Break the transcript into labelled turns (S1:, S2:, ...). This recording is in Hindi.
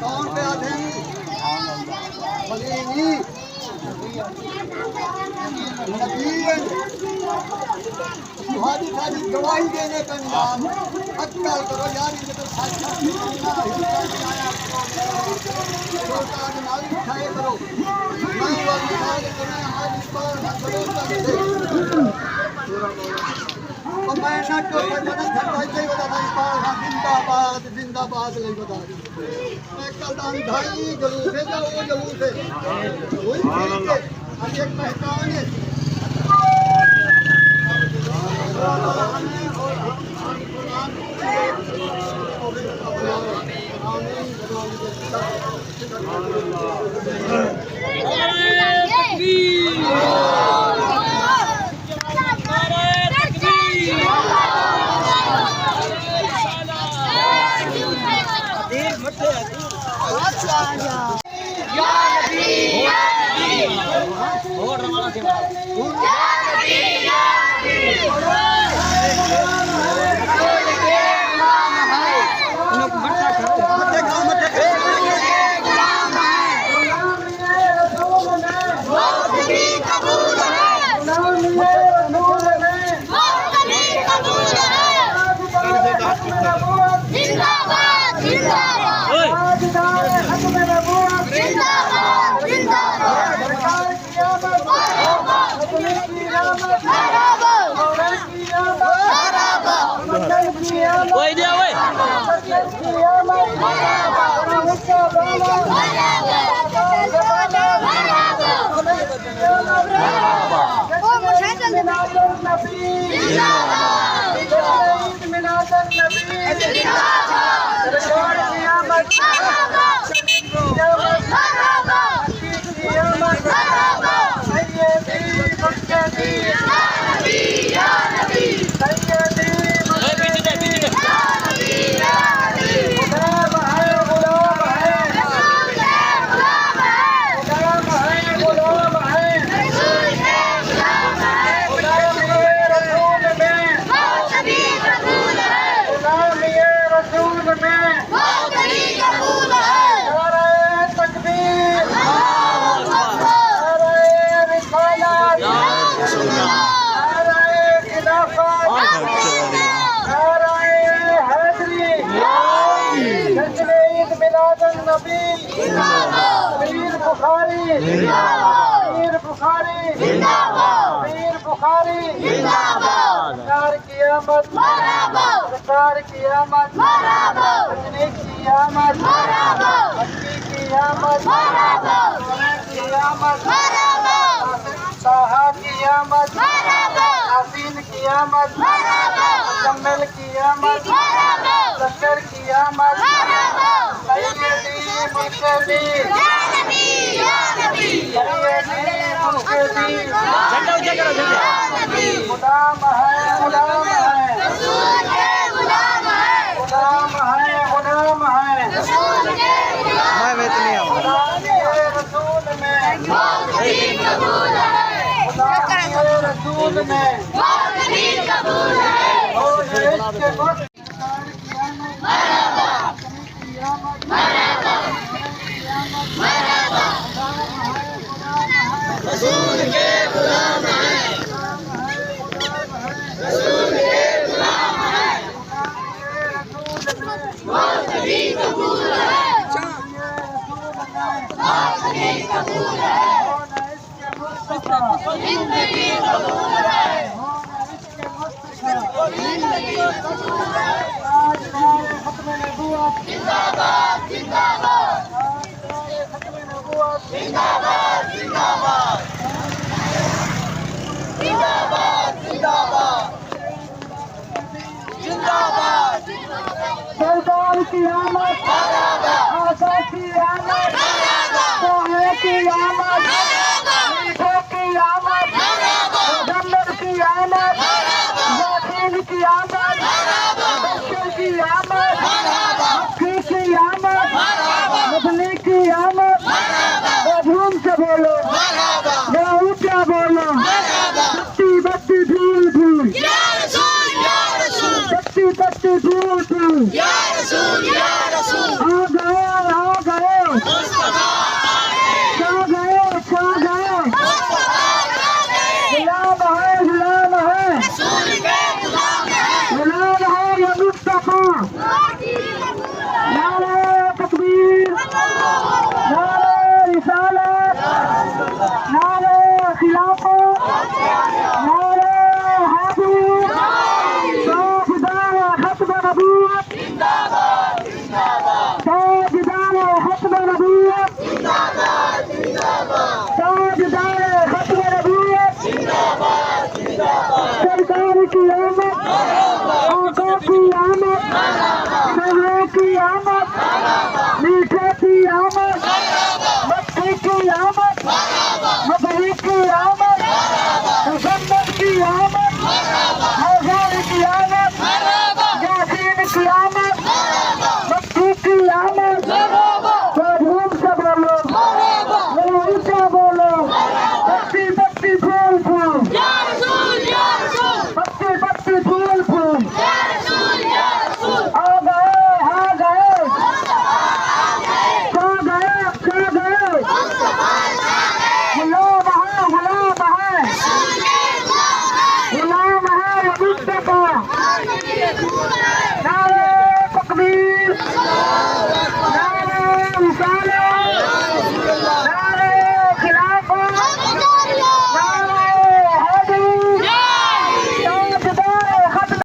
S1: कौन पे आते हैं मदीनी तुम्हारी सारी गवाही देने का नाम अक्कल करो यार ये तो साक्षात उठाए करो मैं मैं ना तो जिंदाबाद जिंदाबाद नहीं बता मैं कल ढाई जलूस है वो जलूस है वही एक पहचान है
S2: Oi dia oi. Mir Bukhari Mir Bukhari Mir Bukhari सरकार की आमद सरकार की आमद रजनी की आमद मक्की की आमद की आमद साहा की आमद हसीन की आमद मुकम्मल की आमद लश्कर की आमद गुलाम है गुलाम है गुलाम है गुलाम है रसूल में रसूल में रसूल के गुलाम हैं रसूल के गुलाम हैं बहुत ही कबूल है आखिरी कबूल है जिंदगी कबूल है जिंदगी कबूल है जिंदाबाद जिंदाबाद जिंदाबाद जिंदाबाद जिंदाबाद जिंदाबाद जिंदाबाद सरकार की आमद आशा की आमद की आमद